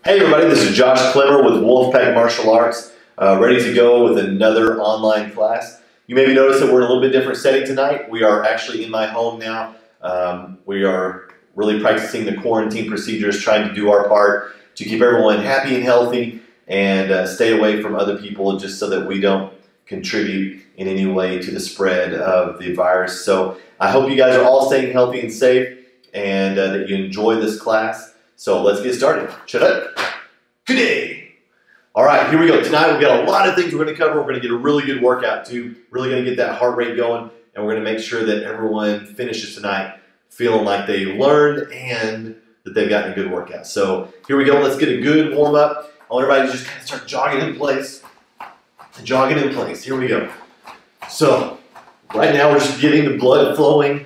Hey everybody, this is Josh Clemmer with Wolfpack Martial Arts, ready to go with another online class. You maybe notice that we're in a little bit different setting tonight. We are actually in my home now. We are really practicing the quarantine procedures, trying to do our part to keep everyone happy and healthy and stay away from other people just so that we don't contribute in any way to the spread of the virus. So I hope you guys are all staying healthy and safe and that you enjoy this class. So let's get started. Shut up. Good day. All right, here we go. Tonight we've got a lot of things we're going to cover. We're going to get a really good workout too. Really going to get that heart rate going, and we're going to make sure that everyone finishes tonight feeling like they learned and that they've gotten a good workout. So here we go. Let's get a good warm up. I want everybody to just kind of start jogging in place. Jogging in place. Here we go. So right now we're just getting the blood flowing,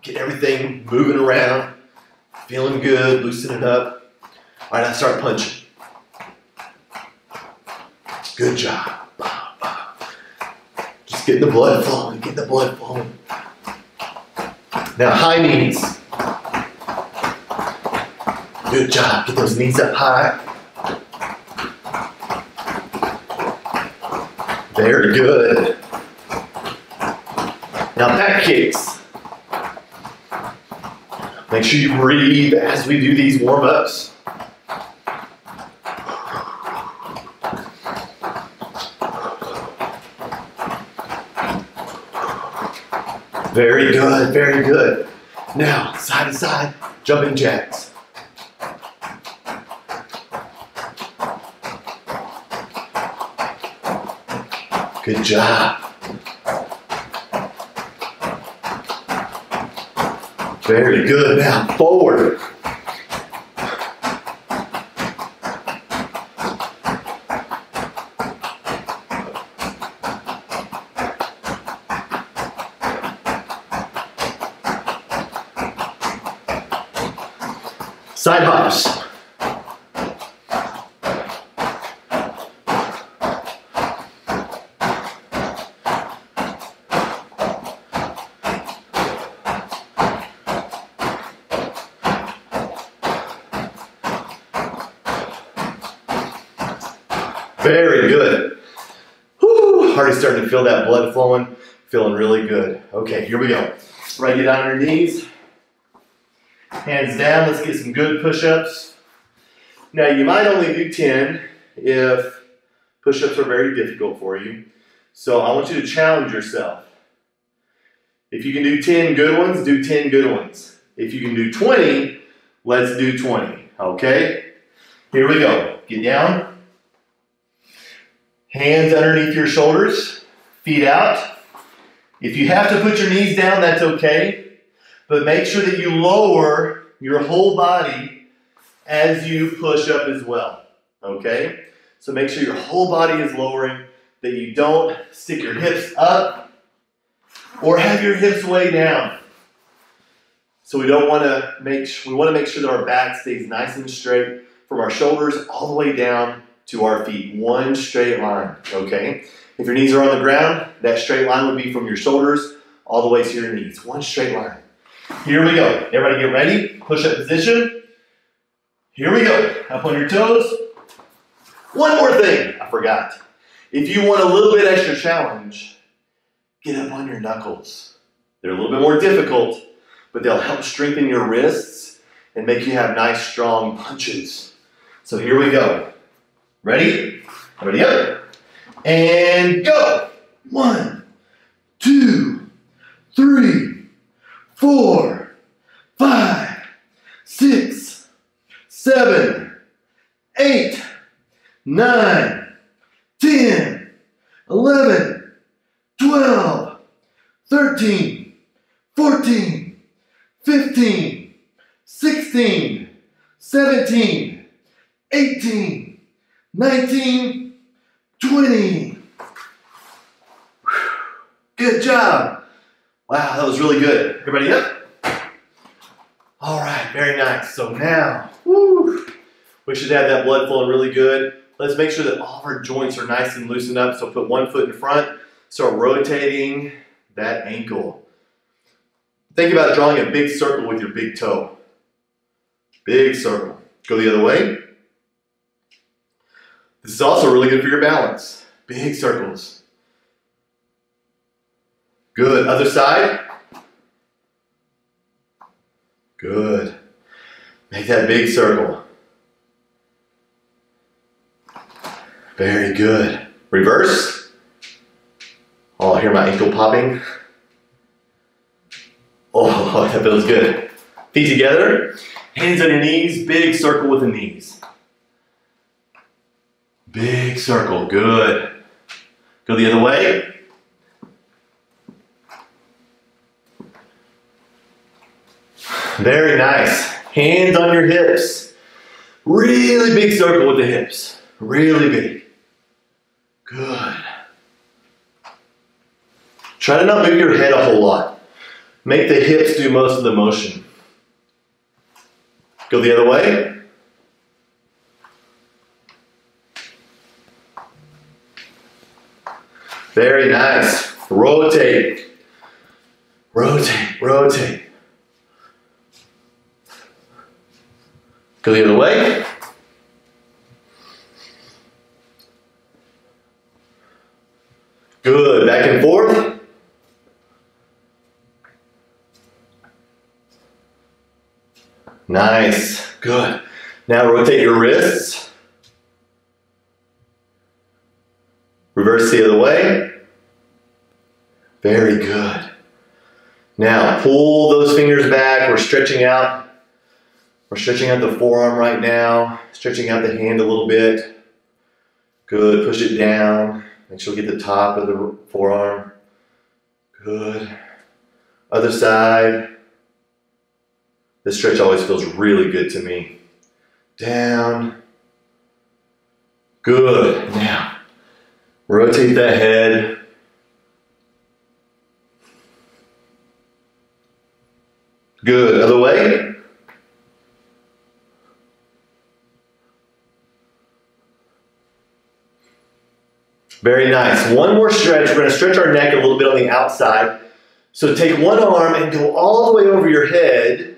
get everything moving around. Feeling good, loosen it up. All right, now start punching. Good job. Just getting the blood flowing, get the blood flowing. Now high knees. Good job, get those knees up high. Very good. Now back kicks. Make sure you breathe as we do these warm-ups. Very good, very good. Now, side to side, jumping jacks. Good job. Very good. Now forward. Side hops. Very good. Whew, already starting to feel that blood flowing. Feeling really good. Okay, here we go. Right, get down on your knees. Hands down. Let's get some good push-ups. Now, you might only do 10 if push-ups are very difficult for you. So I want you to challenge yourself. If you can do 10 good ones, do 10 good ones. If you can do 20, let's do 20. Okay? Here we go. Get down. Hands underneath your shoulders, feet out. If you have to put your knees down, that's okay. But make sure that you lower your whole body as you push up as well. Okay? So make sure your whole body is lowering, that you don't stick your hips up or have your hips way down. So we want to make sure that our back stays nice and straight from our shoulders all the way down to our feet, one straight line, okay? If your knees are on the ground, that straight line would be from your shoulders all the way to your knees, one straight line. Here we go. Everybody get ready, push-up position. Here we go, up on your toes. One more thing, I forgot. If you want a little bit extra challenge, get up on your knuckles. They're a little bit more difficult, but they'll help strengthen your wrists and make you have nice, strong punches. So here we go. Ready? Everybody up. And go. 1, 2, 3, 4, 5, 6, 7, 8, 9, 10, 11, 12, 13, 14, 15, 16, 17, 18, 19, 20. Good job. Wow, that was really good. Everybody up? All right, very nice. So now, we should have that blood flowing really good. Let's make sure that all of our joints are nice and loosened up. So put one foot in front, start rotating that ankle. Think about drawing a big circle with your big toe. Big circle. Go the other way. This is also really good for your balance. Big circles. Good. Other side. Good. Make that big circle. Very good. Reverse. Oh, I hear my ankle popping. Oh, that feels good. Feet together. Hands on your knees. Big circle with the knees. Big circle. Good. Go the other way. Very nice. Hands on your hips. Really big circle with the hips. Really big. Good. Try to not move your head a whole lot. Make the hips do most of the motion. Go the other way. Very nice. Rotate. Rotate, rotate. Go the other way. Good. Back and forth. Nice. Good. Now rotate your wrists. Reverse the other way. Very good. Now pull those fingers back. We're stretching out. We're stretching out the forearm right now. Stretching out the hand a little bit. Good. Push it down. Make sure we get the top of the forearm. Good. Other side. This stretch always feels really good to me. Down. Good. Now, rotate the head. Good. Other way. Very nice. One more stretch. We're going to stretch our neck a little bit on the outside. So take one arm and go all the way over your head.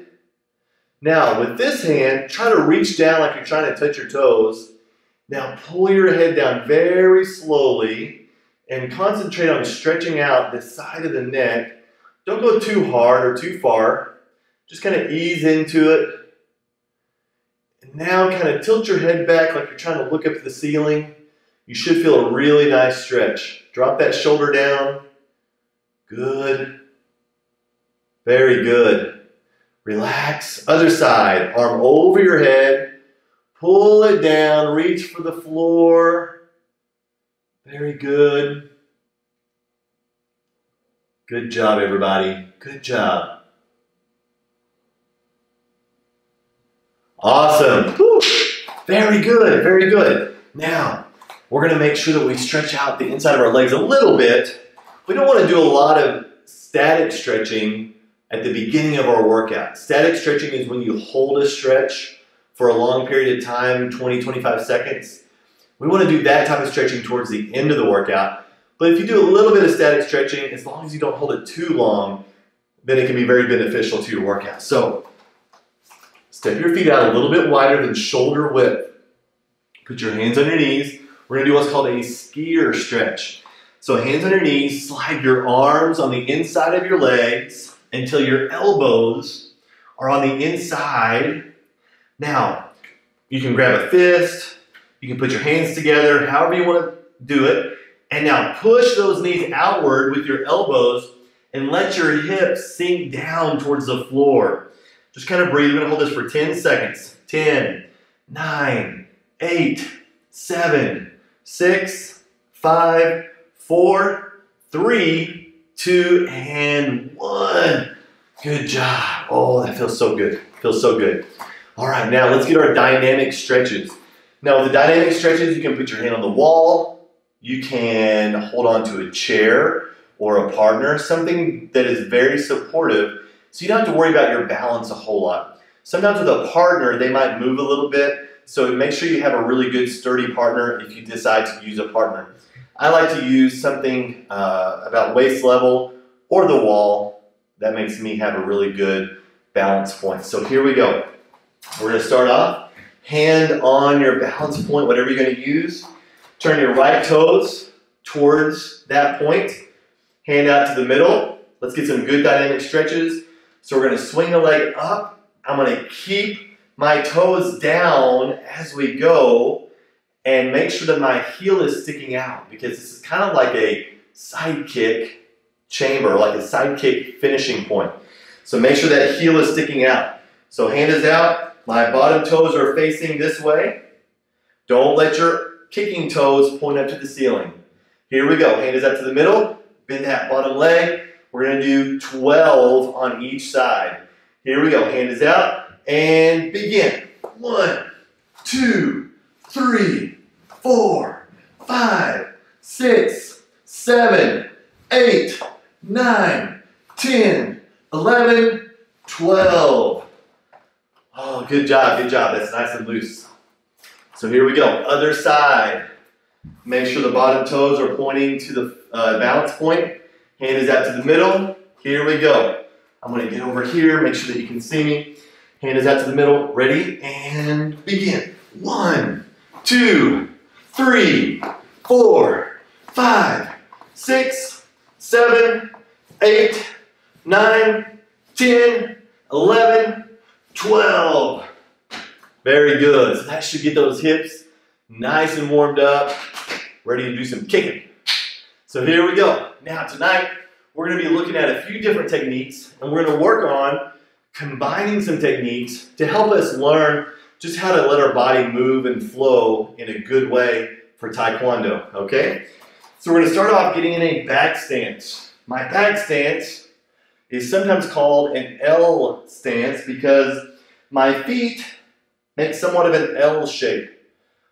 Now, with this hand, try to reach down like you're trying to touch your toes. Now, pull your head down very slowly and concentrate on stretching out the side of the neck. Don't go too hard or too far. Just kind of ease into it. And now kind of tilt your head back like you're trying to look up to the ceiling. You should feel a really nice stretch. Drop that shoulder down. Good. Very good. Relax. Other side. Arm over your head. Pull it down. Reach for the floor. Very good. Good job, everybody. Good job. Awesome. Woo. Very good. Very good. Now, we're going to make sure that we stretch out the inside of our legs a little bit. We don't want to do a lot of static stretching at the beginning of our workout. Static stretching is when you hold a stretch for a long period of time, 20, 25 seconds. We want to do that type of stretching towards the end of the workout. But if you do a little bit of static stretching, as long as you don't hold it too long, then it can be very beneficial to your workout. So, step your feet out a little bit wider than shoulder width. Put your hands on your knees. We're going to do what's called a skier stretch. So hands on your knees, slide your arms on the inside of your legs until your elbows are on the inside. Now, you can grab a fist, you can put your hands together, however you want to do it. And now push those knees outward with your elbows and let your hips sink down towards the floor. Just kind of breathe. We're going to hold this for 10 seconds. 10, 9, 8, 7, 6, 5, 4, 3, 2, and 1. Good job. Oh, that feels so good. Feels so good. All right, now let's get our dynamic stretches. Now with the dynamic stretches, you can put your hand on the wall. You can hold on to a chair or a partner, something that is very supportive, so you don't have to worry about your balance a whole lot. Sometimes with a partner, they might move a little bit, so make sure you have a really good sturdy partner if you decide to use a partner. I like to use something about waist level or the wall. That makes me have a really good balance point. So here we go. We're going to start off, hand on your balance point, whatever you're going to use. Turn your right toes towards that point. Hand out to the middle. Let's get some good dynamic stretches. So we're going to swing the leg up. I'm going to keep my toes down as we go and make sure that my heel is sticking out, because this is kind of like a side kick chamber, like a side kick finishing point. So make sure that heel is sticking out. So hand is out. My bottom toes are facing this way. Don't let your kicking toes point up to the ceiling. Here we go. Hand is up to the middle. Bend that bottom leg. We're going to do 12 on each side. Here we go. Hand is out and begin. 1, 2, 3, 4, 5, 6, 7, 8, 9, 10, 11, 12. Oh, good job, good job. That's nice and loose. So here we go. Other side. Make sure the bottom toes are pointing to the balance point. Hand is out to the middle. Here we go. I'm going to get over here, make sure that you can see me. Hand is out to the middle. Ready? And begin. 1, 2, 3, 4, 5, 6, 7, 8, 9, 10, 11, 12. Very good. So that should get those hips nice and warmed up, ready to do some kicking. So here we go. Now tonight, we're going to be looking at a few different techniques, and we're going to work on combining some techniques to help us learn just how to let our body move and flow in a good way for Taekwondo, okay? So we're going to start off getting in a back stance. My back stance is sometimes called an L stance because my feet make somewhat of an L shape,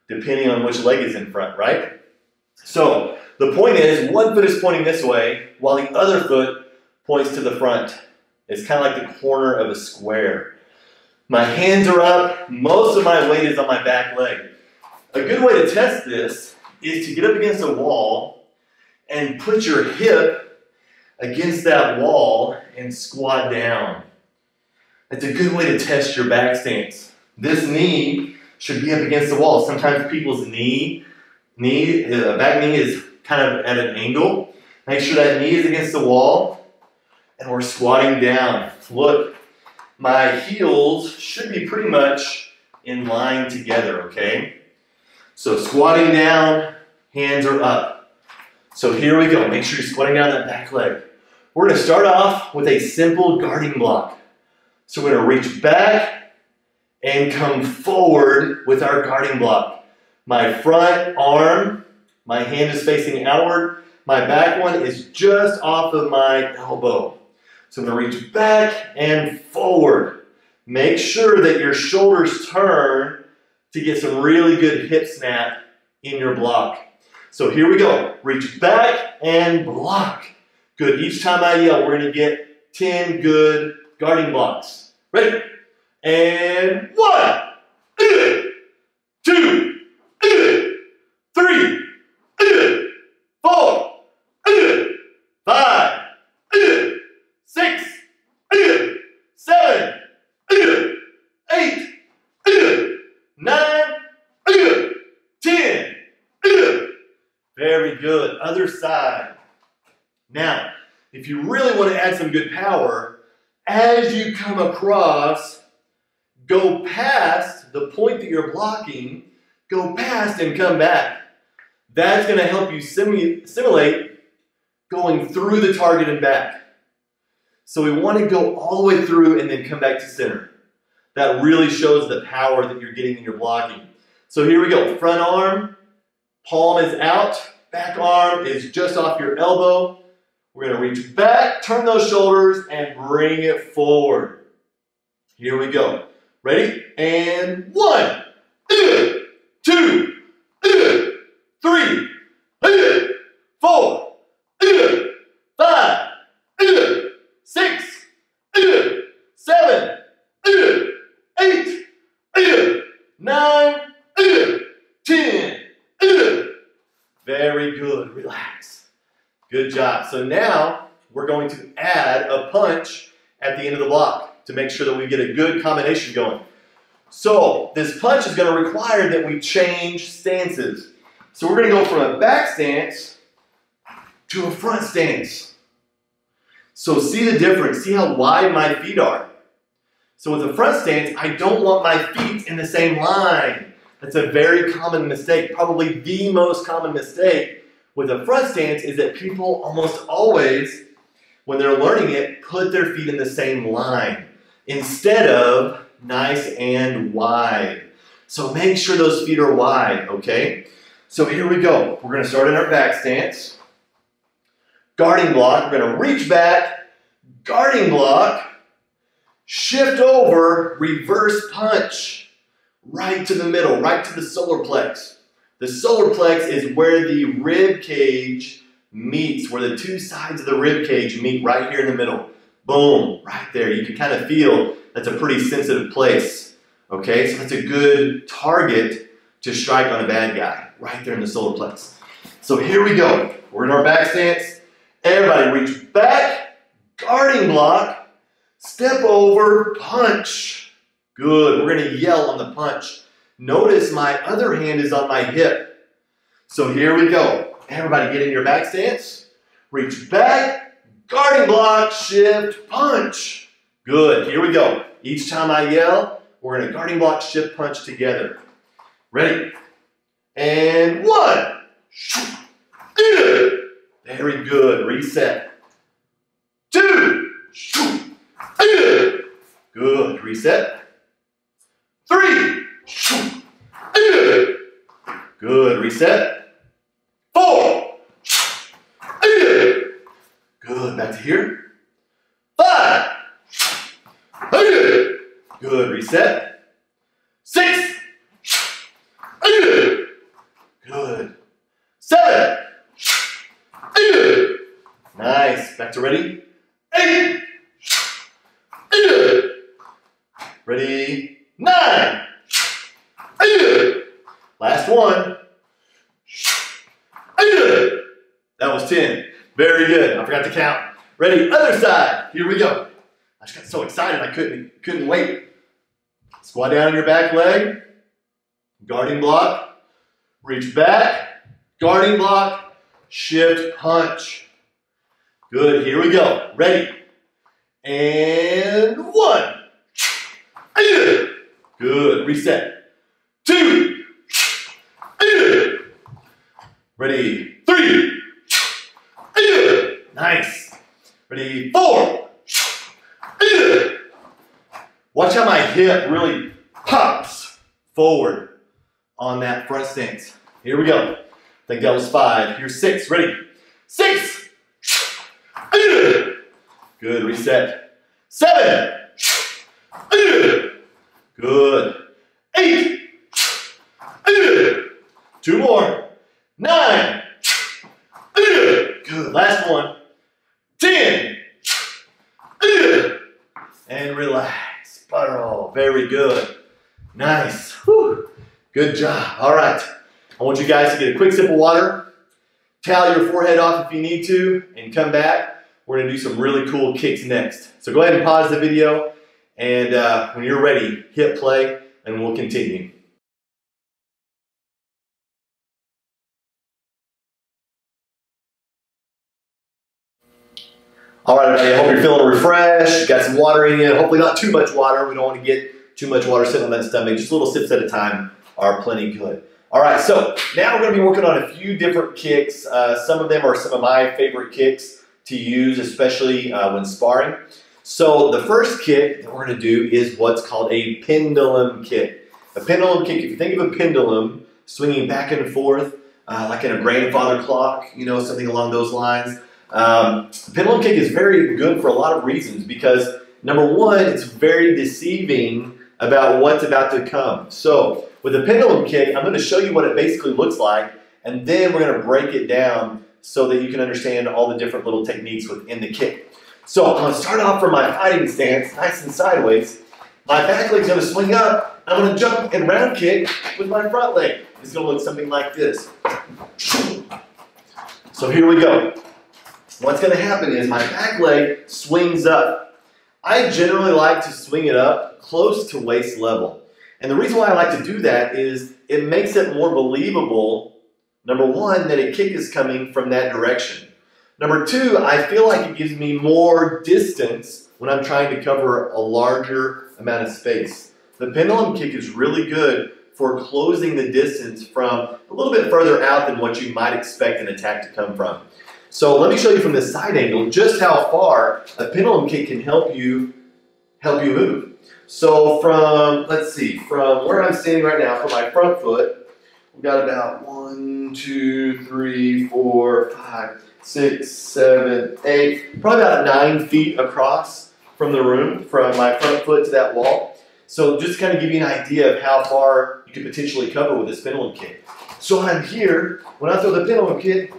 depending on which leg is in front, right? So the point is, one foot is pointing this way, while the other foot points to the front. It's kind of like the corner of a square. My hands are up. Most of my weight is on my back leg. A good way to test this is to get up against a wall and put your hip against that wall and squat down. It's a good way to test your back stance. This knee should be up against the wall. Sometimes people's back knee is kind of at an angle. Make sure that knee is against the wall, and we're squatting down. Look, my heels should be pretty much in line together, okay? So squatting down, hands are up. So here we go. Make sure you're squatting down that back leg. We're going to start off with a simple guarding block. So we're going to reach back and come forward with our guarding block. My front arm, my hand is facing outward. My back one is just off of my elbow. So I'm going to reach back and forward. Make sure that your shoulders turn to get some really good hip snap in your block. So here we go. Reach back and block. Good. Each time I yell, we're going to get 10 good guarding blocks. Ready? And 1, 2, 3, 4, 5, 6, 7, 8, 9, 10. Very good. Other side. Now, if you really want to add some good power, as you come across, go past the point that you're blocking, go past and come back. That's going to help you simulate going through the target and back. So we want to go all the way through and then come back to center. That really shows the power that you're getting in your blocking. So here we go. Front arm, palm is out, back arm is just off your elbow. We're going to reach back, turn those shoulders, and bring it forward. Here we go. Ready? And 1, 2, 3, 4, 5, 6, 7, 8, 9, 10. Very good. Relax. Good job. So now we're going to add a punch at the end of the block to make sure that we get a good combination going. So this punch is going to require that we change stances. So we're going to go from a back stance to a front stance. So see the difference. See how wide my feet are. So with a front stance, I don't want my feet in the same line. That's a very common mistake. Probably the most common mistake with a front stance is that people almost always, when they're learning it, put their feet in the same line instead of nice and wide. So make sure those feet are wide, okay? So here we go. We're going to start in our back stance. Guarding block. We're going to reach back, guarding block, shift over, reverse punch, right to the middle, right to the solar plex. The solar plex is where the rib cage meets, where the two sides of the rib cage meet right here in the middle. Boom, right there. You can kind of feel that's a pretty sensitive place. Okay, so that's a good target to strike on a bad guy, right there in the solar plex. So here we go. We're in our back stance. Everybody reach back, guarding block, step over, punch. Good, we're gonna yell on the punch. Notice my other hand is on my hip. So here we go. Everybody get in your back stance. Reach back, guarding block, shift, punch. Good, here we go. Each time I yell, we're gonna guarding block, shift, punch together. Ready? And 1. Very good, reset. 2. Good, reset. 3. Good, reset. 4. Good, back to here. 5. Good, reset. 6. Good. 7. Nice, back to ready. 8. Ready. 9. Last one. That was 10. Very good. I forgot to count. Ready? Other side. Here we go. I just got so excited I couldn't wait. Squat down on your back leg. Guarding block. Reach back. Guarding block. Shift punch. Good. Here we go. Ready. And 1. Good. Reset. 2. Ready. 3. Nice. Ready. 4. Watch how my hip really pops forward on that front stance. Here we go. I think that was 5. Here's 6. Ready. 6. Good. Reset. 7. Good. 8. 2 more. 9. Good. Last one. 10. And relax. Butter roll. Very good. Nice. Whew. Good job. All right. I want you guys to get a quick sip of water. Towel your forehead off if you need to, and come back. We're going to do some really cool kicks next. So go ahead and pause the video, and when you're ready, hit play, and we'll continue. All right, everybody, I hope you're feeling refreshed. Got some water in you. Hopefully not too much water. We don't want to get too much water sitting on that stomach. Just little sips at a time are plenty good. All right, so now we're going to be working on a few different kicks. Some of them are some of my favorite kicks to use, especially when sparring. So the first kick that we're going to do is what's called a pendulum kick. A pendulum kick, if you think of a pendulum swinging back and forth, like in a grandfather clock, you know, something along those lines. The pendulum kick is very good for a lot of reasons because, number one, it's very deceiving about what's about to come. So with a pendulum kick, I'm going to show you what it basically looks like, and then we're going to break it down so that you can understand all the different little techniques within the kick. So I'm going to start off from my fighting stance, nice and sideways. My back leg's going to swing up. I'm going to jump and round kick with my front leg. It's going to look something like this. So here we go. What's going to happen is my back leg swings up. I generally like to swing it up close to waist level. And the reason why I like to do that is it makes it more believable Number one, that a kick is coming from that direction. Number two, I feel like it gives me more distance when I'm trying to cover a larger amount of space. The pendulum kick is really good for closing the distance from a little bit further out than what you might expect an attack to come from. So let me show you from this side angle just how far a pendulum kick can help you move. So from, let's see, from where I'm standing right now, from my front foot, we've got about 1, 2, 3, 4, 5, 6, 7, 8, probably about 9 feet across from the room, from my front foot to that wall. So just to kind of give you an idea of how far you could potentially cover with this pendulum kick. So I'm here, when I throw the pendulum kick,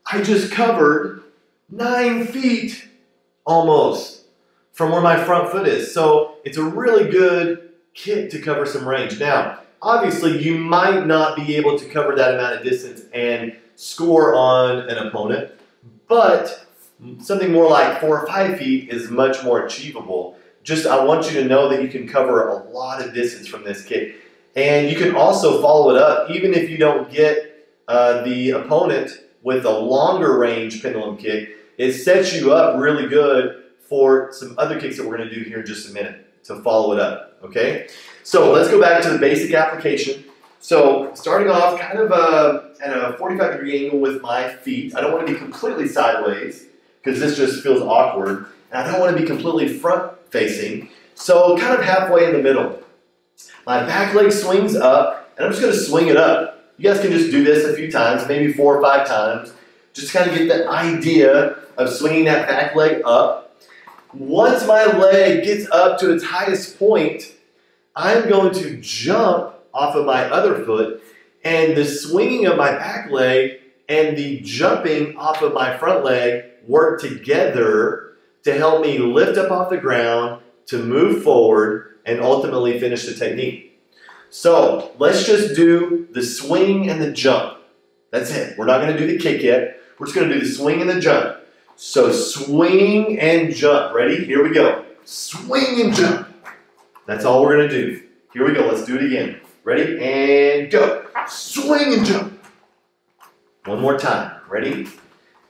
I just covered 9 feet almost from where my front foot is. So it's a really good kick to cover some range. Now, obviously you might not be able to cover that amount of distance and score on an opponent, but something more like 4 or 5 feet is much more achievable. Just, I want you to know that you can cover a lot of distance from this kick. And you can also follow it up, even if you don't get the opponent with a longer range pendulum kick, it sets you up really good for some other kicks that we're going to do here in just a minute to follow it up, okay? So let's go back to the basic application. So starting off kind of at a 45-degree angle with my feet. I don't want to be completely sideways because this just feels awkward. And I don't want to be completely front-facing. So kind of halfway in the middle. My back leg swings up, and I'm just going to swing it up. You guys can just do this a few times, maybe 4 or 5 times. Just kind of get the idea of swinging that back leg up. Once my leg gets up to its highest point, I'm going to jump off of my other foot, and the swinging of my back leg and the jumping off of my front leg work together to help me lift up off the ground, to move forward, and ultimately finish the technique. So let's just do the swing and the jump. That's it. We're not going to do the kick yet. We're just going to do the swing and the jump. So swing and jump. Ready? Here we go. Swing and jump. That's all we're going to do. Here we go. Let's do it again. Ready? And go. Swing and jump. One more time. Ready?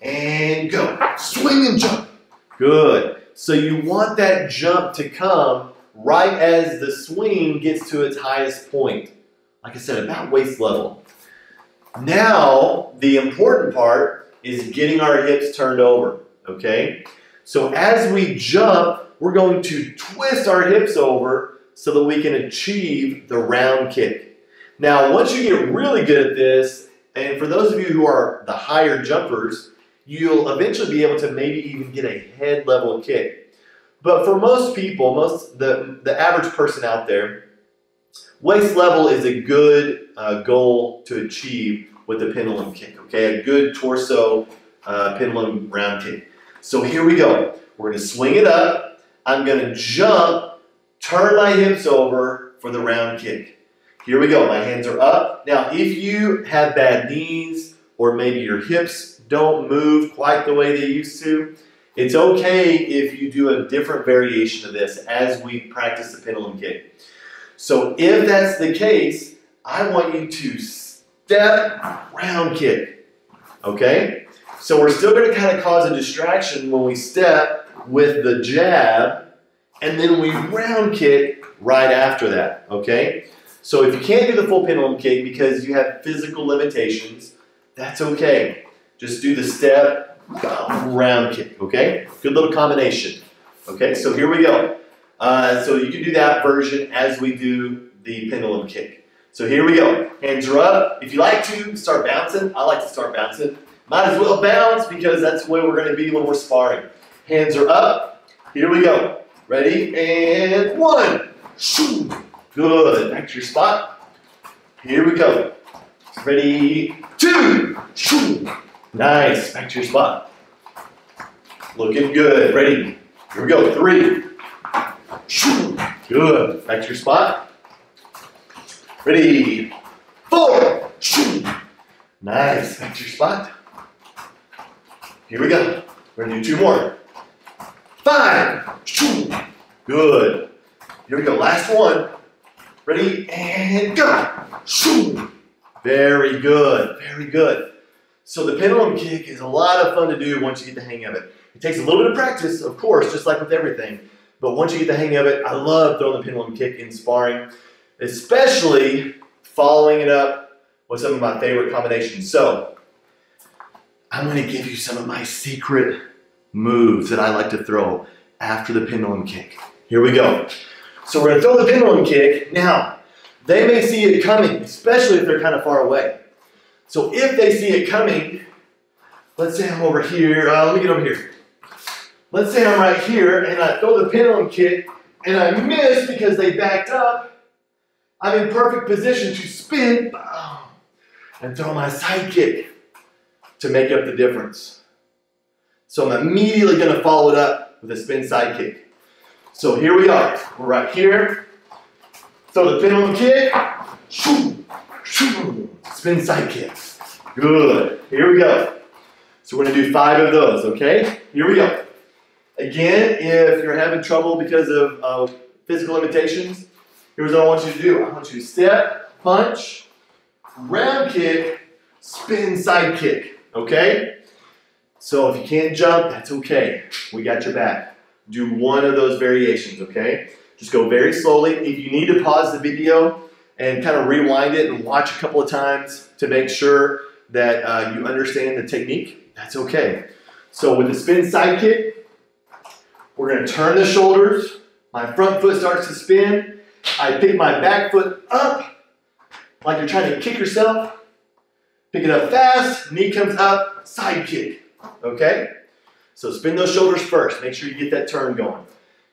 And go. Swing and jump. Good. So you want that jump to come right as the swing gets to its highest point. Like I said, about waist level. Now, the important part is getting our hips turned over, okay? So as we jump, we're going to twist our hips over so that we can achieve the round kick. Now, once you get really good at this, and for those of you who are the higher jumpers, you'll eventually be able to maybe even get a head level kick. But for most people, the average person out there, waist level is a good goal to achieve with the pendulum kick, okay? A good torso pendulum round kick. So here we go. We're going to swing it up. I'm going to jump, turn my hips over for the round kick. Here we go. My hands are up. Now, if you have bad knees or maybe your hips don't move quite the way they used to, it's okay if you do a different variation of this as we practice the pendulum kick. So if that's the case, I want you to step, round kick, okay? So we're still going to kind of cause a distraction when we step with the jab, and then we round kick right after that, okay? So if you can't do the full pendulum kick because you have physical limitations, that's okay. Just do the step, round kick, okay? Good little combination. Okay, so here we go. So you can do that version as we do the pendulum kick. So here we go. Hands are up. If you like to start bouncing, I like to start bouncing. Might as well bounce because that's the way we're going to be when we're sparring. Hands are up. Here we go. Ready? And 1. Shoo. Good. Back to your spot. Here we go. Ready? 2. Shoo. Nice. Back to your spot. Looking good. Ready? Here we go. 3. Shoo. Good. Back to your spot. Ready? 4. Shoo. Nice. Back to your spot. Here we go. We're going to do 2 more. 5. Shoo. Good. Here we go. Last one. Ready? And go. Shoo. Very good, very good. So the pendulum kick is a lot of fun to do once you get the hang of it. It takes a little bit of practice, of course, just like with everything. But once you get the hang of it, I love throwing the pendulum kick in sparring, especially following it up with some of my favorite combinations. So I'm going to give you some of my secret moves that I like to throw after the pendulum kick. Here we go. So we're going to throw the pendulum kick. Now, they may see it coming, especially if they're kind of far away. So if they see it coming, let's say I'm over here. Let me get over here. Let's say I'm right here and I throw the pendulum kick and I miss because they backed up. I'm in perfect position to spin and throw my side kick to make up the difference. So I'm immediately going to follow it up with a spin side kick. So here we are. We're right here. Throw the pendulum kick. Spin side kick. Good. Here we go. So we're going to do 5 of those, okay? Here we go. Again, if you're having trouble because of physical limitations, here's what I want you to do. I want you to step, punch, round kick, spin side kick, okay? So if you can't jump, that's okay. We got your back. Do one of those variations, okay? Just go very slowly. If you need to pause the video and kind of rewind it and watch a couple of times to make sure that you understand the technique, that's okay. So with the spin side kick, we're going to turn the shoulders. My front foot starts to spin. I pick my back foot up like you're trying to kick yourself. Pick it up fast. Knee comes up. Side kick. Okay? So spin those shoulders first. Make sure you get that turn going.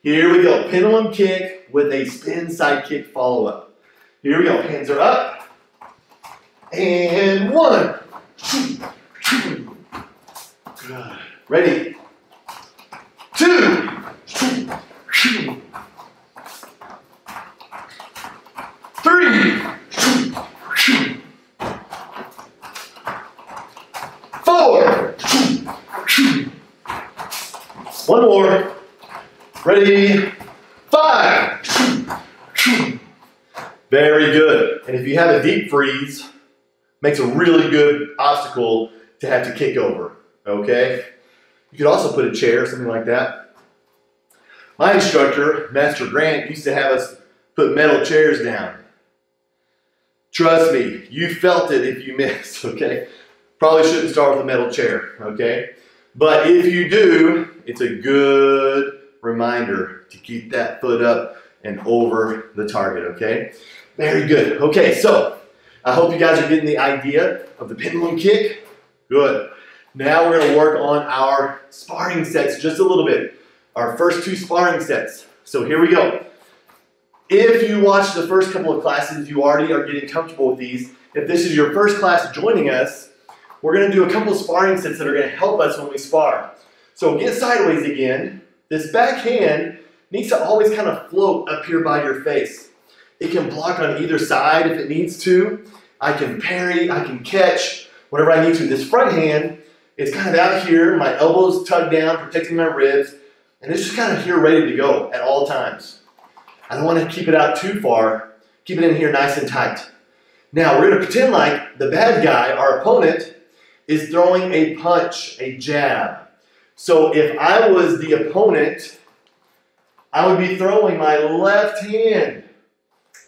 Here we go. Pendulum kick with a spin side kick follow-up. Here we go. Hands are up. And 1, 2, 2. Good. Ready? 2, 3, 4. One more. Ready? 5. Very good. And if you have a deep freeze, makes a really good obstacle to have to kick over. Okay? You could also put a chair, something like that. My instructor, Master Grant, used to have us put metal chairs down. Trust me, you felt it if you missed, okay? Probably shouldn't start with a metal chair, okay? But if you do, it's a good reminder to keep that foot up and over the target, okay? Very good. Okay, so I hope you guys are getting the idea of the pendulum kick. Good. Now we're going to work on our sparring sets just a little bit. Our first 2 sparring sets. So here we go. If you watched the first couple of classes, you already are getting comfortable with these. If this is your first class joining us, we're going to do a couple of sparring sets that are going to help us when we spar. So get sideways again. This back hand needs to always kind of float up here by your face. It can block on either side if it needs to. I can parry, I can catch, whatever I need to. This front hand is kind of out here, my elbows tugged down, protecting my ribs, and it's just kind of here ready to go at all times. I don't want to keep it out too far. Keep it in here nice and tight. Now we're going to pretend like the bad guy, our opponent, is throwing a punch, a jab. So if I was the opponent, I would be throwing my left hand.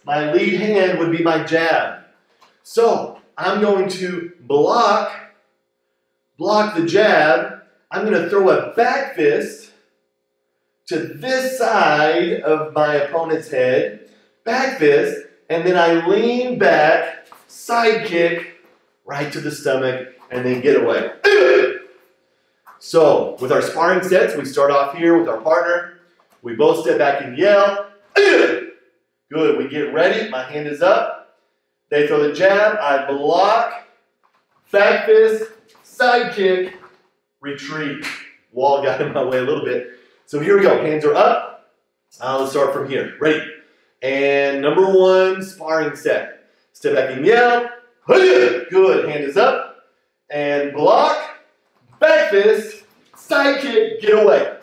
My lead hand would be my jab. So I'm going to block the jab. I'm going to throw a back fist to this side of my opponent's head, back fist, and then I lean back, side kick, right to the stomach, and then get away. So, with our sparring sets, we start off here with our partner. We both step back and yell. Good, we get ready, my hand is up. They throw the jab, I block, back fist, side kick, retreat. Wall got in my way a little bit. So here we go, hands are up. Let's start from here. Ready? And number 1, sparring set. Step back and yell. Good, hand is up. And block, back fist, side kick, get away.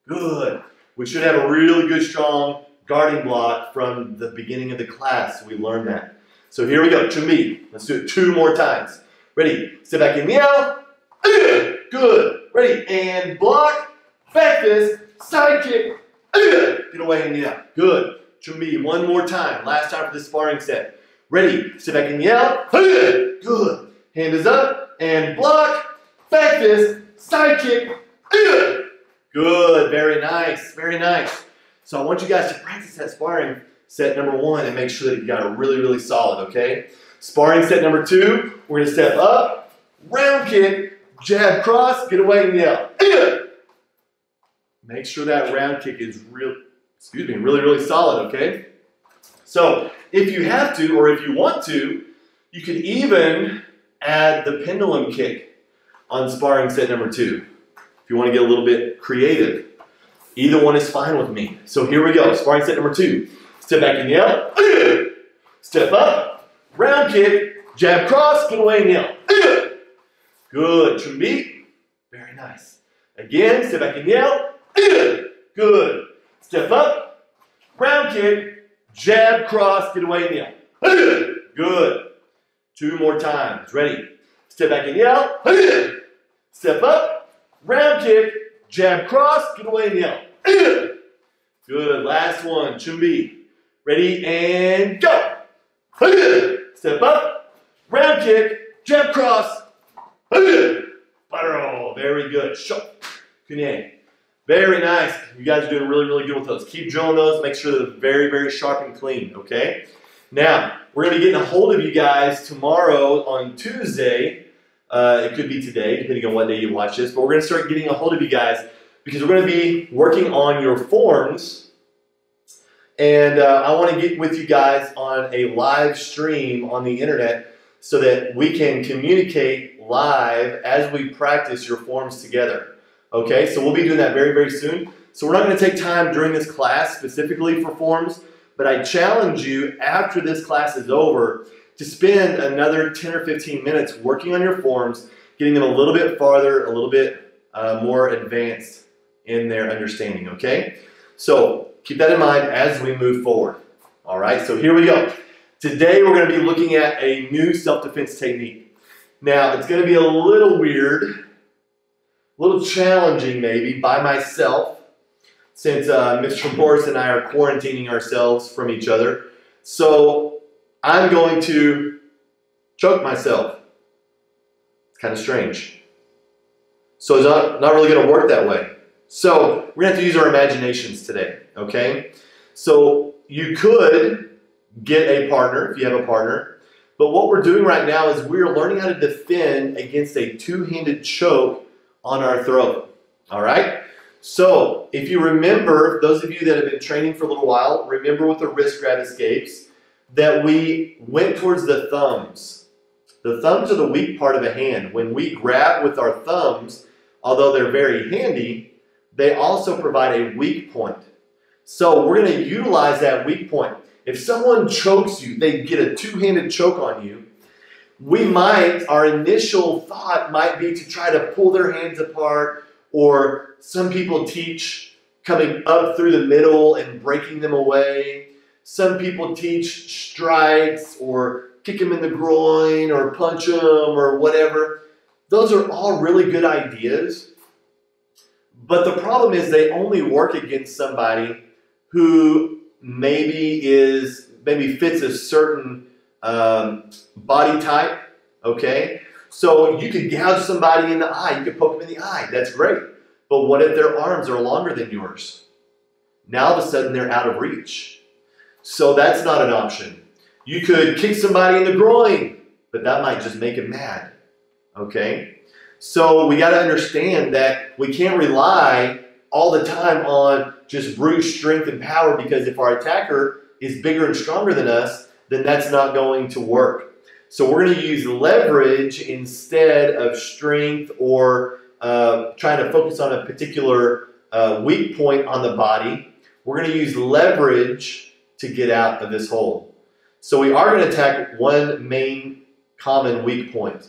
Good. We should have a really good, strong guarding block from the beginning of the class. We learned that. So here we go, chumbi. Let's do it 2 more times. Ready, step back in, meow. Good, ready, and block, back fist, side kick. Get away and meow, good. Chumbi, 1 more time, last time for this sparring set. Ready, step back and yell, good. Hand is up, and block, back fist, side kick. Good, very nice, very nice. So I want you guys to practice that sparring set number 1 and make sure that you got it really, really solid, okay? Sparring set number 2, we're gonna step up, round kick, jab cross, get away and yell. Make sure that round kick is really, really solid, okay? So if you have to, or if you want to, you could even add the pendulum kick on sparring set number 2. If you want to get a little bit creative. Either one is fine with me. So here we go, sparring set number 2. Step back and yell. Step up, round kick, jab cross, get away and yell. Good, chumbi. Very nice. Again, step back and yell. Good. Step up, round kick, jab cross, get away and yell. Good. 2 more times. Ready? Step back and yell. Step up, round kick, jab cross, get away and yell. Good. Last one, chumbi. Ready and go. Step up, round kick, jab cross. Butter. Very good. Shot. Kunye. Very nice. You guys are doing really, really good with those. Keep drilling those. Make sure they're very, very sharp and clean, okay? Now, we're going to be getting a hold of you guys tomorrow on Tuesday. It could be today, depending on what day you watch this. But we're going to start getting a hold of you guys because we're going to be working on your forms. And I want to get with you guys on a live stream on the internet so that we can communicate live as we practice your forms together. Okay, so we'll be doing that very, very soon. So we're not going to take time during this class specifically for forms, but I challenge you after this class is over to spend another 10 or 15 minutes working on your forms, getting them a little bit farther, a little bit more advanced in their understanding, okay? So keep that in mind as we move forward. All right, so here we go. Today we're going to be looking at a new self-defense technique. Now, it's going to be a little weird, a little challenging maybe by myself, since Mr. Morris and I are quarantining ourselves from each other. So I'm going to choke myself. It's kind of strange. So it's not really going to work that way. So we're going to have to use our imaginations today, okay? So you could get a partner if you have a partner. But what we're doing right now is we're learning how to defend against a two-handed choke on our throat, all right? So if you remember, those of you that have been training for a little while, remember with the wrist grab escapes that we went towards the thumbs. The thumbs are the weak part of a hand. When we grab with our thumbs, although they're very handy, they also provide a weak point. So we're going to utilize that weak point. If someone chokes you, they get a two-handed choke on you, our initial thought might be to try to pull their hands apart, or some people teach coming up through the middle and breaking them away. Some people teach strikes or kick them in the groin or punch them or whatever. Those are all really good ideas. But the problem is they only work against somebody who maybe fits a certain body type, okay? So you could gouge somebody in the eye, you could poke them in the eye, that's great. But what if their arms are longer than yours? Now all of a sudden they're out of reach. So that's not an option. You could kick somebody in the groin, but that might just make them mad, okay? So we got to understand that we can't rely all the time on just brute strength and power, because if our attacker is bigger and stronger than us, then that's not going to work. So we're going to use leverage instead of strength, or trying to focus on a particular weak point on the body. We're going to use leverage to get out of this hole. So we are going to attack one main common weak point,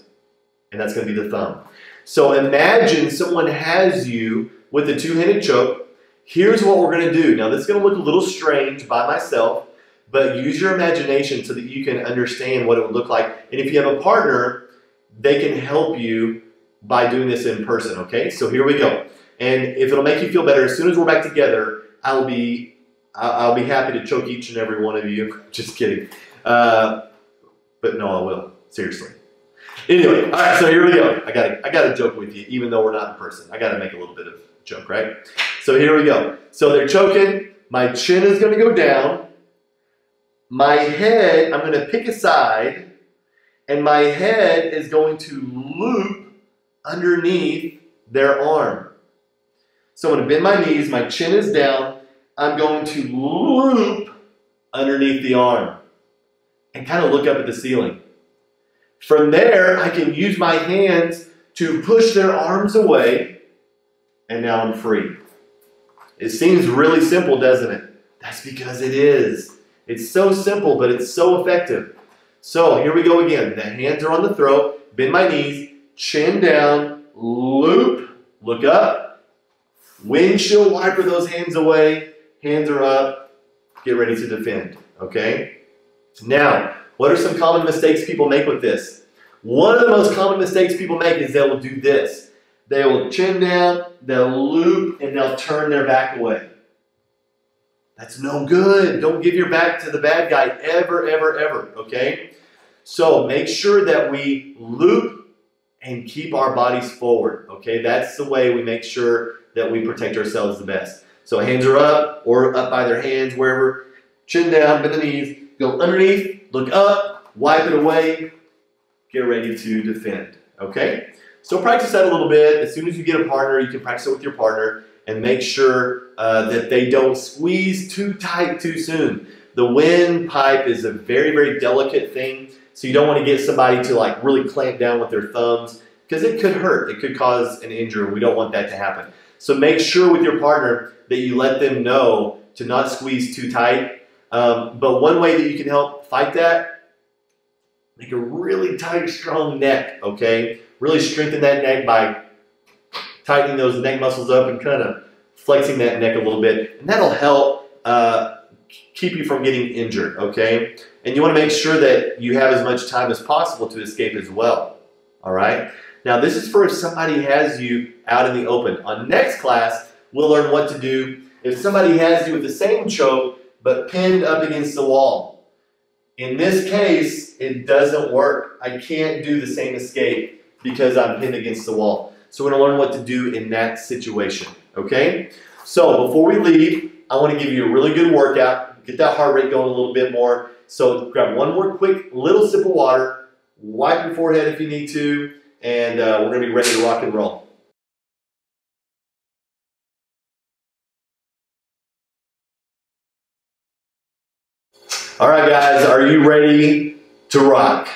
and that's going to be the thumb. So imagine someone has you with a two-handed choke. Here's what we're going to do. Now this is going to look a little strange by myself, but use your imagination so that you can understand what it would look like. And if you have a partner, they can help you by doing this in person, okay? So here we go. And if it'll make you feel better, as soon as we're back together, I'll be happy to choke each and every one of you. Just kidding. But no, I will. Seriously. Anyway, all right, so here we go. I gotta joke with you, even though we're not in person. I gotta make a little bit of joke, right? So here we go. So they're choking. My chin is gonna go down. My head, I'm gonna pick a side, and my head is going to loop underneath their arm. So I'm going to bend my knees, my chin is down, I'm going to loop underneath the arm and kind of look up at the ceiling. From there, I can use my hands to push their arms away, and now I'm free. It seems really simple, doesn't it? That's because it is. It's so simple, but it's so effective. So here we go again. The hands are on the throat, bend my knees, chin down, loop, look up. Windshield wiper those hands away, hands are up, get ready to defend, okay? Now, what are some common mistakes people make with this? One of the most common mistakes people make is they will do this. They will chin down, they'll loop, and they'll turn their back away. That's no good. Don't give your back to the bad guy ever, ever, ever, okay? So make sure that we loop and keep our bodies forward, okay? That's the way we make sure that we protect ourselves the best. So hands are up or up by their hands, wherever. Chin down, bend the knees, go underneath, look up, wipe it away, get ready to defend, okay? So practice that a little bit. As soon as you get a partner, you can practice it with your partner and make sure that they don't squeeze too tight too soon. The windpipe is a very, very delicate thing, so you don't want to get somebody to like really clamp down with their thumbs because it could hurt. It could cause an injury. We don't want that to happen. So make sure with your partner that you let them know to not squeeze too tight. But one way that you can help fight that, make a really tight, strong neck, okay? Really strengthen that neck by tightening those neck muscles up and kind of flexing that neck a little bit. And that'll help keep you from getting injured, okay? And you want to make sure that you have as much time as possible to escape as well, all right? Now, this is for if somebody has you out in the open. On next class, we'll learn what to do if somebody has you with the same choke but pinned up against the wall. In this case, it doesn't work. I can't do the same escape because I'm pinned against the wall. So we're going to learn what to do in that situation, okay? So before we leave, I want to give you a really good workout, get that heart rate going a little bit more. So grab one more quick little sip of water, wipe your forehead if you need to, and we're going to be ready to rock and roll. All right, guys, are you ready to rock?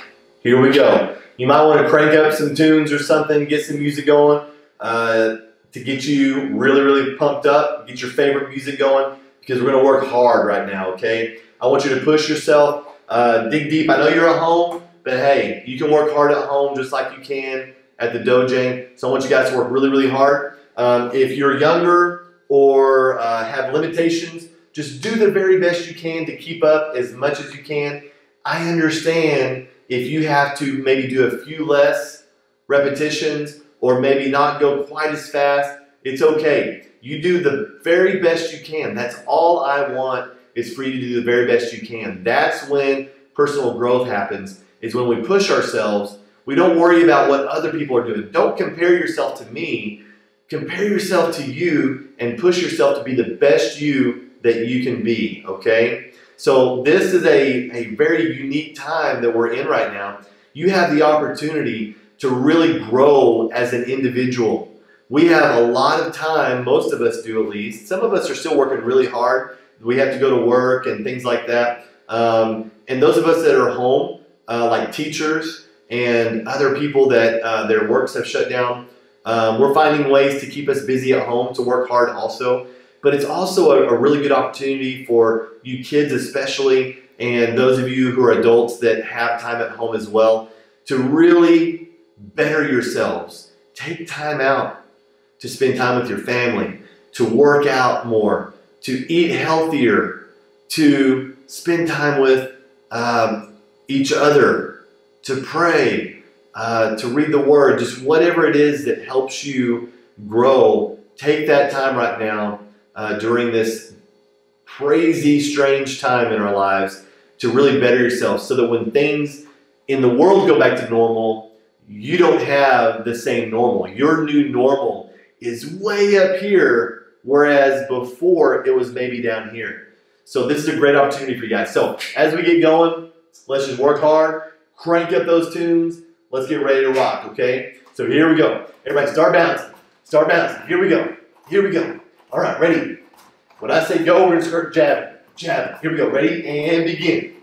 Here we go. You might want to crank up some tunes or something, get some music going to get you really, really pumped up, get your favorite music going, because we're going to work hard right now, okay? I want you to push yourself, dig deep. I know you're at home, but hey, you can work hard at home just like you can at the dojo. So I want you guys to work really, really hard. If you're younger or have limitations, just do the very best you can to keep up as much as you can. I understand if you have to maybe do a few less repetitions or maybe not go quite as fast, it's okay. You do the very best you can. That's all I want is for you to do the very best you can. That's when personal growth happens, is when we push ourselves. We don't worry about what other people are doing. Don't compare yourself to me. Compare yourself to you and push yourself to be the best you that you can be, okay? So this is a very unique time that we're in right now. You have the opportunity to really grow as an individual. We have a lot of time, most of us do at least. Some of us are still working really hard. We have to go to work and things like that. And those of us that are home, like teachers and other people that their works have shut down, we're finding ways to keep us busy at home, to work hard also. But it's also a really good opportunity for you kids especially, and those of you who are adults that have time at home as well, to really better yourselves. Take time out to spend time with your family, to work out more, to eat healthier, to spend time with each other, to pray, to read the Word, just whatever it is that helps you grow. Take that time right now during this crazy, strange time in our lives to really better yourself so that when things in the world go back to normal, you don't have the same normal. Your new normal is way up here, whereas before it was maybe down here. So this is a great opportunity for you guys. So as we get going, let's just work hard, crank up those tunes. Let's get ready to rock, okay? So here we go. Everybody start bouncing. Start bouncing. Here we go. Here we go. All right, ready? When I say go, we're going to start jabbing. Jab. Here we go. Ready? And begin.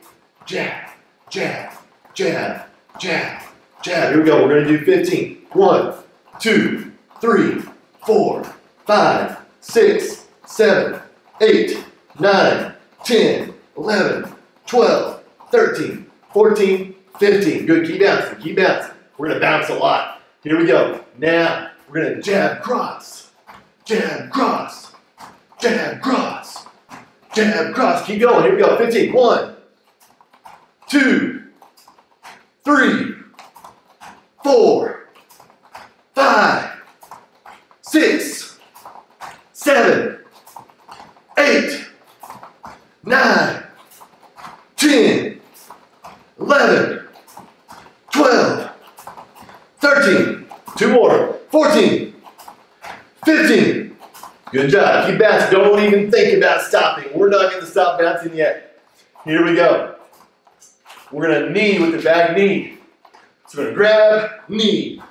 Jab, jab, jab, jab, jab. Here we go. We're going to do 15. 1, 2, 3, 4, 5, 6, 7, 8, 9, 10, 11, 12, 13, 14, 15. Good. Keep bouncing. Keep bouncing. We're going to bounce a lot. Here we go. Now, we're going to jab, cross. Jab, cross. Jab, cross. Jab, cross. Keep going. Here we go. 15. 1, 2, 3, 4, 5, 6, 7, 8, 9, 10, 11, 12, 13, 2 more, 14, 15. Good job. Keep bouncing. Don't even think about stopping. We're not going to stop bouncing yet. Here we go. We're going to knee with the back knee. So we're going to grab, knee.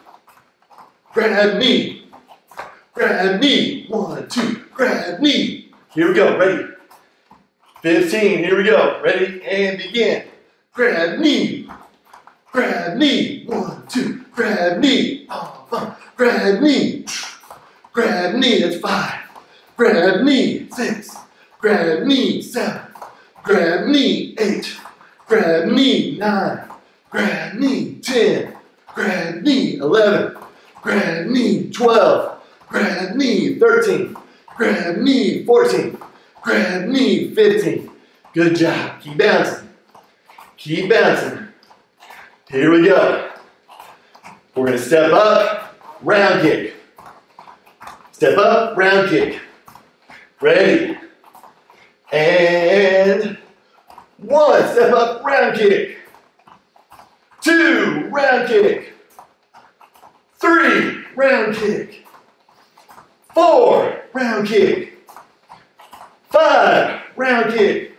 Grab, knee. Grab, knee. 1, 2. Grab, knee. Here we go. Ready. 15. Here we go. Ready and begin. Grab, knee. Grab, knee. 1, 2. Grab, knee. Grab, knee. Grab, knee. That's 5. Grab, knee. 6. Grab, knee. 7. Grab, knee. 8. Grab, knee. 9. Grab, knee. 10. Grab, knee. 11. Grab, knee. 12. Grab, knee. 13. Grab, knee. 14. Grab, knee. 15. Good job. Keep bouncing. Keep bouncing. Here we go. We're going to step up, round kick. Step up, round kick. Ready. And 1, step up, round kick. 2, round kick. 3, round kick. 4, round kick. 5, round kick.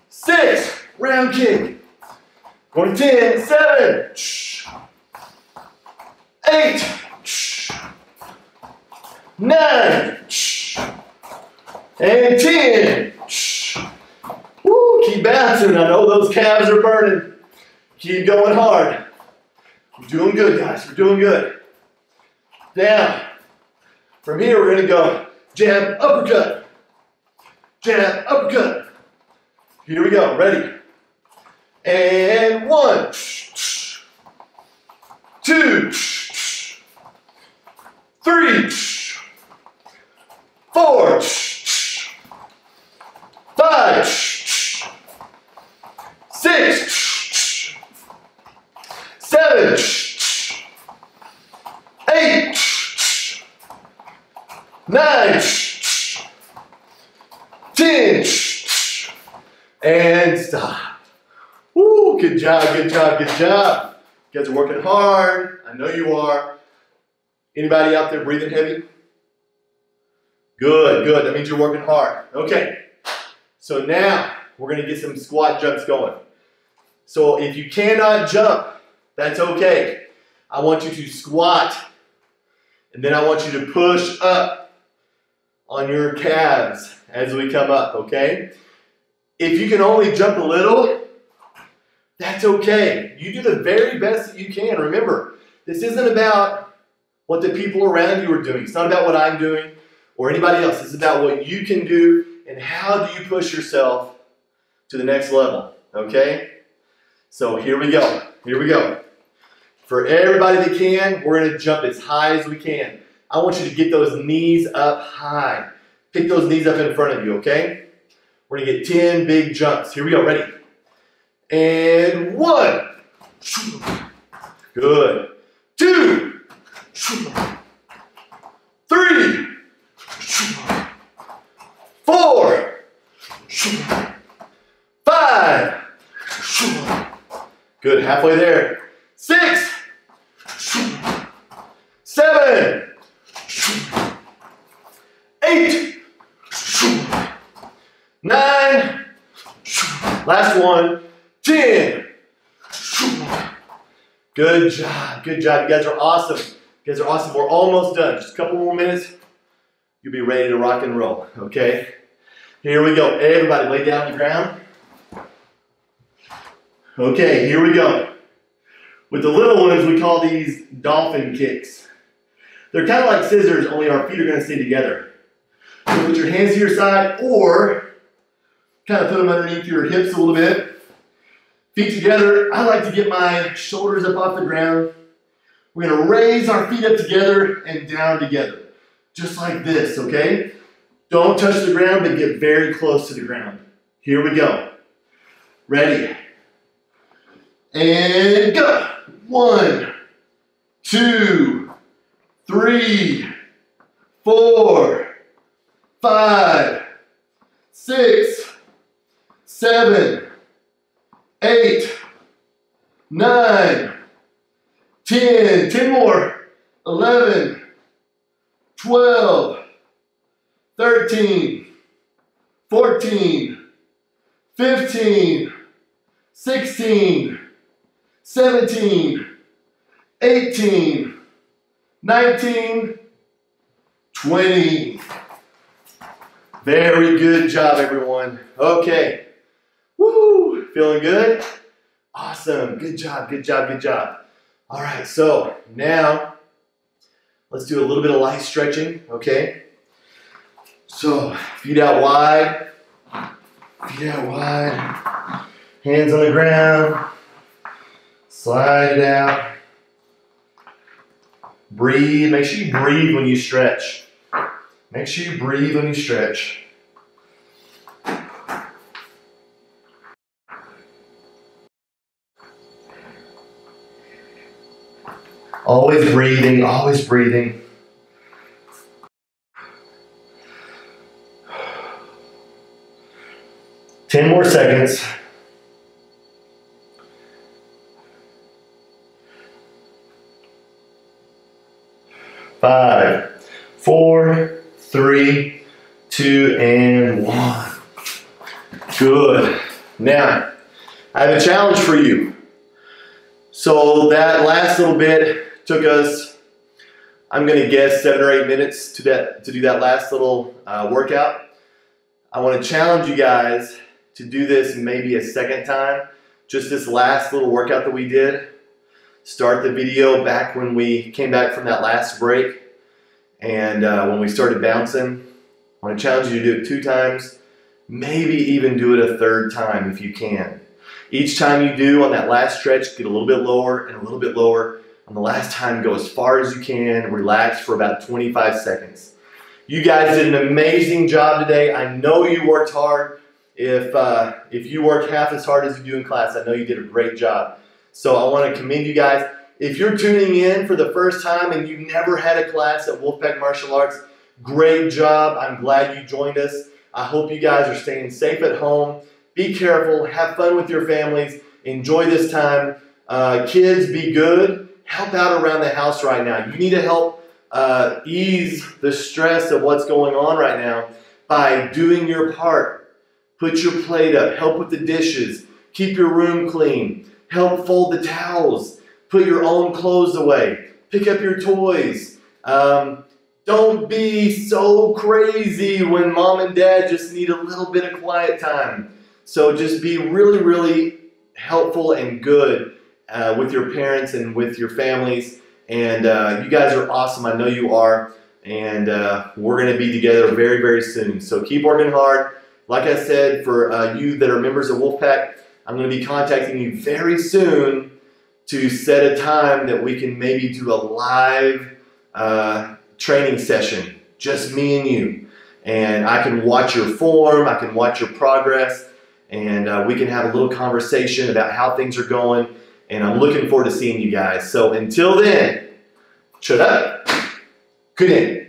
6, round kick. Going to 10, 7. 8. 9. And 10. Woo, keep bouncing. I know those calves are burning. Keep going hard. We're doing good, guys. We're doing good. Now, from here, we're going to go jab, uppercut. Jab, uppercut. Here we go. Ready. And 1, 2, 3, 4, 5, 6, 7, 8, 9, 10, and stop. Woo, good job, good job, good job. You guys are working hard. I know you are. Anybody out there breathing heavy? Good, good. That means you're working hard. Okay. So now we're going to get some squat jumps going. So if you cannot jump, that's okay. I want you to squat, and then I want you to push up on your calves as we come up, okay? If you can only jump a little, that's okay. You do the very best that you can. Remember, this isn't about what the people around you are doing. It's not about what I'm doing or anybody else. It's about what you can do and how do you push yourself to the next level, okay? So here we go. Here we go. For everybody that can, we're going to jump as high as we can. I want you to get those knees up high. Pick those knees up in front of you, okay? We're gonna get 10 big jumps. Here we go, ready? And 1. Good. 2. 3. 4. 5. Good, halfway there. 6. 7. 8. 9. Last one. 10. Good job, good job. You guys are awesome. You guys are awesome. We're almost done. Just a couple more minutes. You'll be ready to rock and roll, okay? Here we go. Everybody lay down on the ground. Okay, here we go. With the little ones, we call these dolphin kicks. They're kind of like scissors, only our feet are going to stay together. So put your hands to your side, or kind of put them underneath your hips a little bit. Feet together. I like to get my shoulders up off the ground. We're going to raise our feet up together and down together. Just like this, okay? Don't touch the ground, but get very close to the ground. Here we go. Ready? And go. 1, 2, 3, 4, 5, 6, 7, 8, 9, 10, 10 more, 11, 12, 13, 14, 15, 16, 17, 18, 19, 20. Very good job, everyone. Okay. Woo! Feeling good? Awesome. Good job, good job, good job. All right, so now let's do a little bit of light stretching, okay? So feet out wide, hands on the ground, slide it out. Breathe. Make sure you breathe when you stretch. Make sure you breathe when you stretch. Always breathing, always breathing. Ten more seconds. 5, 4, 3, 2, and 1. Good. Now, I have a challenge for you. So that last little bit took us, I'm going to guess, 7 or 8 minutes to do that last little workout. I want to challenge you guys to do this maybe a second time. Just this last little workout that we did. Start the video back when we came back from that last break, and when we started bouncing. I want to challenge you to do it 2 times, maybe even do it a 3rd time if you can. Each time you do on that last stretch, get a little bit lower and a little bit lower. On the last time, go as far as you can, relax for about 25 seconds. You guys did an amazing job today. I know you worked hard. If you work half as hard as you do in class, I know you did a great job. So I want to commend you guys. If you're tuning in for the first time and you've never had a class at Wolfpack Martial Arts, great job. I'm glad you joined us. I hope you guys are staying safe at home. Be careful. Have fun with your families. Enjoy this time. Kids, be good. Help out around the house right now. You need to help ease the stress of what's going on right now by doing your part. Put your plate up. Help with the dishes. Keep your room clean. Help fold the towels. Put your own clothes away. Pick up your toys. Don't be so crazy when mom and dad just need a little bit of quiet time. So just be really, really helpful and good with your parents and with your families. And you guys are awesome. I know you are. And we're going to be together very, very soon. So keep working hard. Like I said, for you that are members of Wolfpack, I'm going to be contacting you very soon to set a time that we can maybe do a live training session, just me and you. and I can watch your form, I can watch your progress, and we can have a little conversation about how things are going, and I'm looking forward to seeing you guys. So until then, shut up, good day.